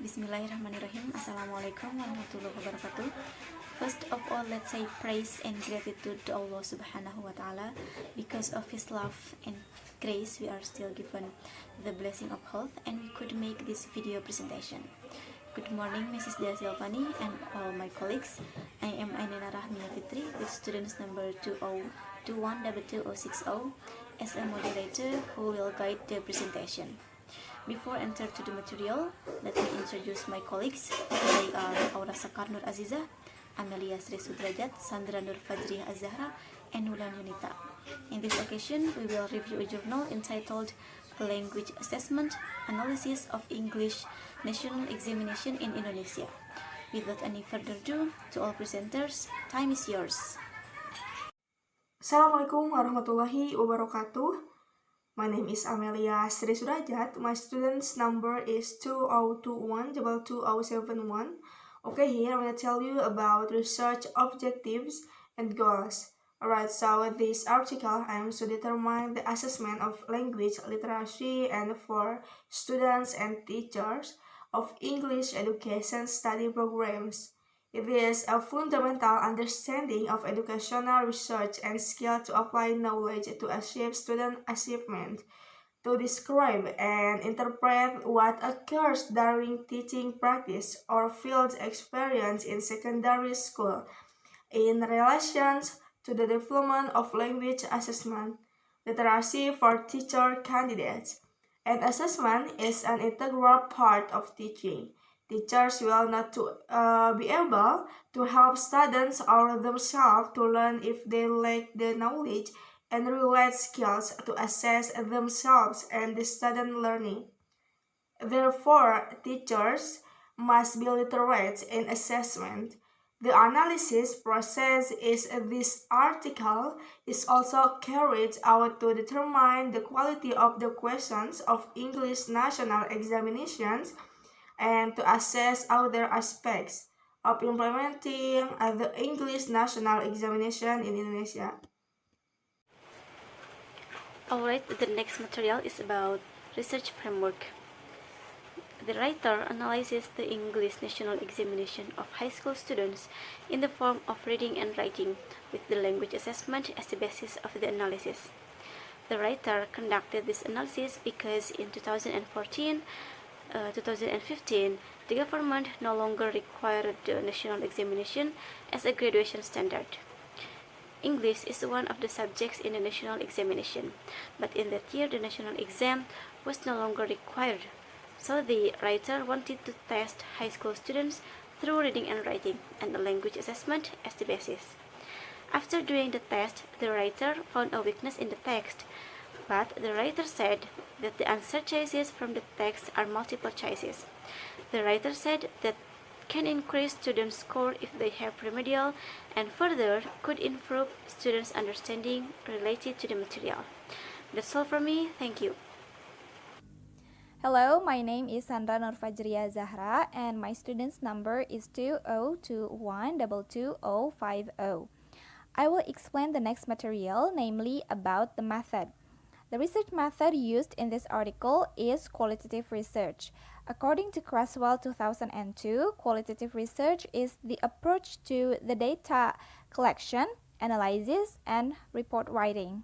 Bismillahirrahmanirrahim. Assalamualaikum warahmatullahi wabarakatuh. First of all, let's say praise and gratitude to Allah subhanahu wa ta'ala. Because of His love and grace, we are still given the blessing of health and we could make this video presentation. Good morning, Mrs. Dia Silvani and all my colleagues. I am Ainina Rahmia Fitri with students number 2021-22060 as a moderator who will guide the presentation. Before enter to the material, let me introduce my colleagues. They are Sekar Nurazizah, Amelia Sri Sudrajat, Shandra Nurfajriyah Az-Zahra, and Wulan Yunita. In this occasion, we will review a journal entitled Language Assessment Analysis of English National Examination in Indonesia. Without any further ado, to all presenters, time is yours. Assalamualaikum warahmatullahi wabarakatuh. My name is Amelia Sri Sudrajat. My student's number is 2021-22071. Okay, here I'm going to tell you about research objectives and goals. Alright, so this article aims to determine the assessment of language literacy and for students and teachers of English education study programs. It is a fundamental understanding of educational research and skill to apply knowledge to achieve student achievement, to describe and interpret what occurs during teaching practice or field experience in secondary school in relation to the development of language assessment, literacy for teacher candidates. And assessment is an integral part of teaching. Teachers will not be able to help students or themselves to learn if they lack the knowledge and related skills to assess themselves and the student learning. Therefore, teachers must be literate in assessment. The analysis process in this article is also carried out to determine the quality of the questions of English national examinations and to assess other aspects of implementing the English national examination in Indonesia. Alright, the next material is about research framework. The writer analyzes the English national examination of high school students in the form of reading and writing, with the language assessment as the basis of the analysis. The writer conducted this analysis because in 2015, the government no longer required the national examination as a graduation standard. English is one of the subjects in the national examination, but in that year the national exam was no longer required. So the writer wanted to test high school students through reading and writing and a language assessment as the basis. After doing the test, the writer found a weakness in the text, but the writer said that the answer choices from the text are multiple choices. The writer said that can increase students' score if they have remedial and further could improve students' understanding related to the material. That's all from me. Thank you. Hello, my name is Shandra Nurfajriyah and my student's number is 2021-22050. I will explain the next material, namely about the method. The research method used in this article is qualitative research. According to Creswell 2002, qualitative research is the approach to the data collection, analysis, and report writing.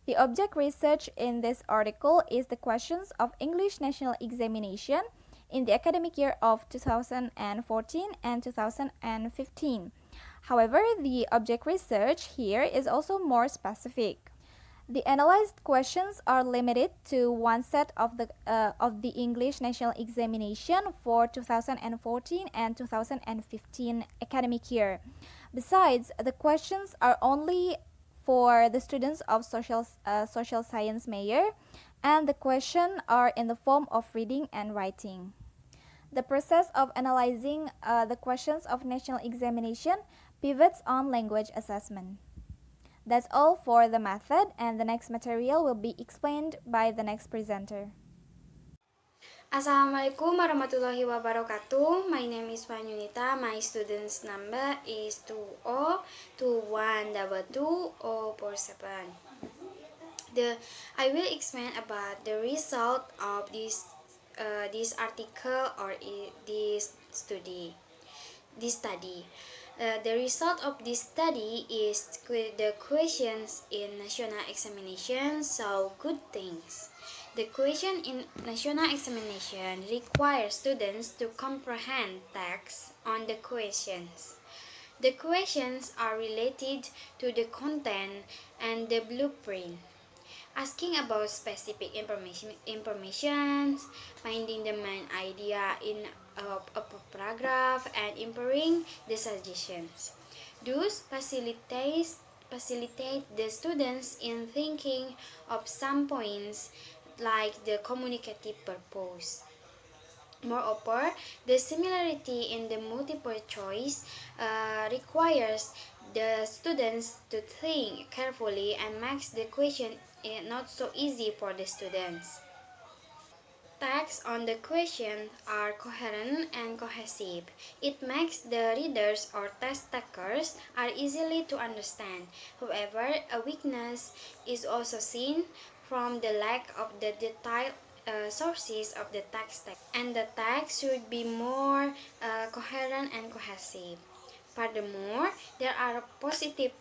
The object research in this article is the questions of English National Examination in the academic year of 2014 and 2015. However, the object research here is also more specific. The analyzed questions are limited to one set of the English National Examination for 2014 and 2015 academic year. Besides, the questions are only for the students of social science major, and the questions are in the form of reading and writing. The process of analyzing the questions of national examination pivots on language assessment. That's all for the method, and the next material will be explained by the next presenter. Assalamualaikum warahmatullahi wabarakatuh. My name is Wulan Yunita. My student's number is 2021-22047. I will explain about the result of this this article or this study. The result of this study is the questions in national examination show good things. The question in national examination requires students to comprehend text on the questions. The questions are related to the content and the blueprint, asking about specific information, finding the main idea in a paragraph, and improving the suggestions. Thus, facilitate the students in thinking of some points like the communicative purpose. Moreover, the similarity in the multiple choice requires the students to think carefully and makes the question not so easy for the students. Texts on the question are coherent and cohesive. It makes the readers or test takers are easily to understand. However, a weakness is also seen from the lack of the detailed sources of the text, and the text should be more coherent and cohesive. Furthermore, there are positive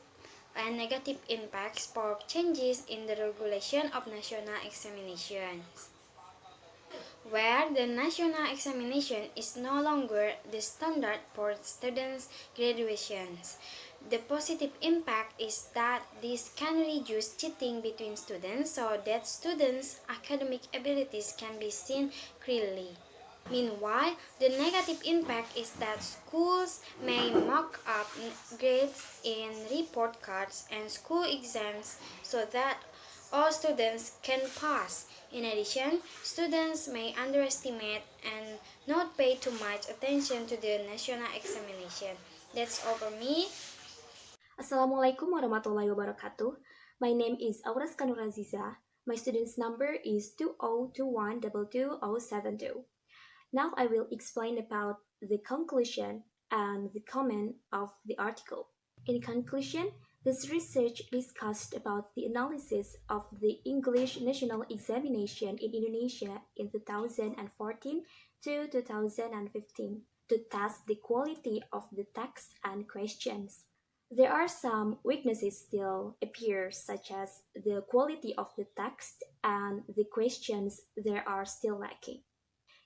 and negative impacts for changes in the regulation of national examinations, where the national examination is no longer the standard for students' graduations. The positive impact is that this can reduce cheating between students so that students' academic abilities can be seen clearly. Meanwhile, the negative impact is that schools may mock up grades in report cards and school exams so that all students can pass. In addition, students may underestimate and not pay too much attention to the national examination. That's all for me. Assalamualaikum warahmatullahi wabarakatuh. My name is Nurazizah. My student's number is 2021222072. Now I will explain about the conclusion and the comment of the article. In conclusion, this research discussed about the analysis of the English National Examination in Indonesia in 2014 to 2015 to test the quality of the text and questions. There are some weaknesses still appear, such as the quality of the text and the questions there are still lacking.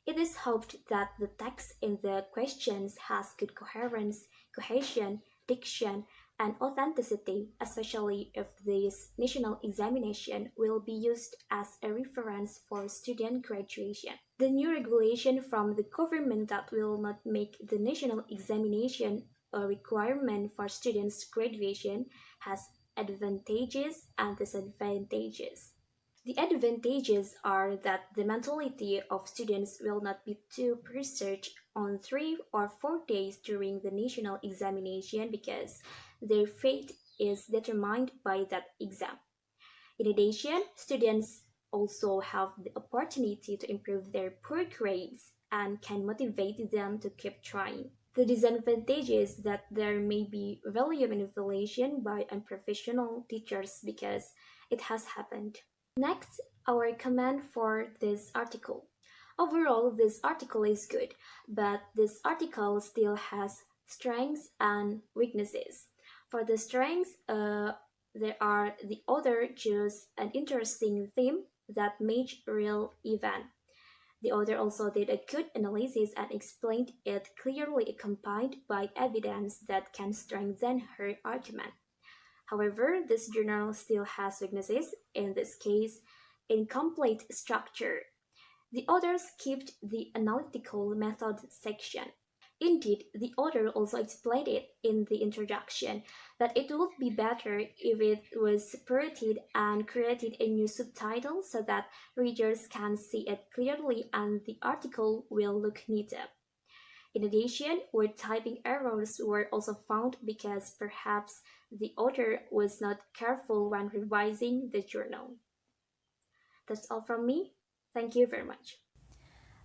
It is hoped that the text in the questions has good coherence, cohesion, diction, and authenticity, especially if this national examination will be used as a reference for student graduation. The new regulation from the government that will not make the national examination a requirement for students' graduation has advantages and disadvantages. The advantages are that the mentality of students will not be too researched on 3 or 4 days during the national examination because their fate is determined by that exam. In addition, students also have the opportunity to improve their poor grades and can motivate them to keep trying. The disadvantage is that there may be value manipulation by unprofessional teachers because it has happened. Next, our comment for this article. Overall, this article is good, but this article still has strengths and weaknesses. For the strengths, there are the author chose an interesting theme that made real event. The author also did a good analysis and explained it clearly accompanied by evidence that can strengthen her argument. However, this journal still has weaknesses, in this case, incomplete structure. The author skipped the analytical method section. Indeed, the author also explained it in the introduction that it would be better if it was separated and created a new subtitle so that readers can see it clearly and the article will look neater. In addition, word typing errors were also found because perhaps the author was not careful when revising the journal. That's all from me. Thank you very much.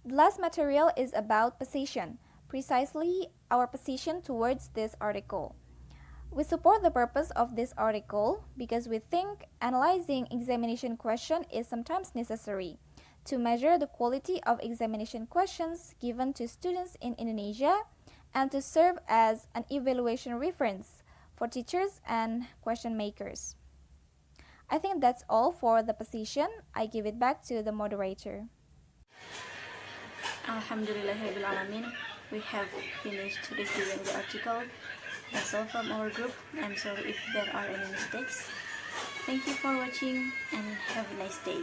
The last material is about position, precisely our position towards this article. We support the purpose of this article because we think analyzing examination question is sometimes necessary. to measure the quality of examination questions given to students in Indonesia and to serve as an evaluation reference for teachers and question makers. I think that's all for the position. I give it back to the moderator. Alhamdulillahirobbilalamin, we have finished reviewing the article. That's all from our group. I'm sorry if there are any mistakes. Thank you for watching and have a nice day.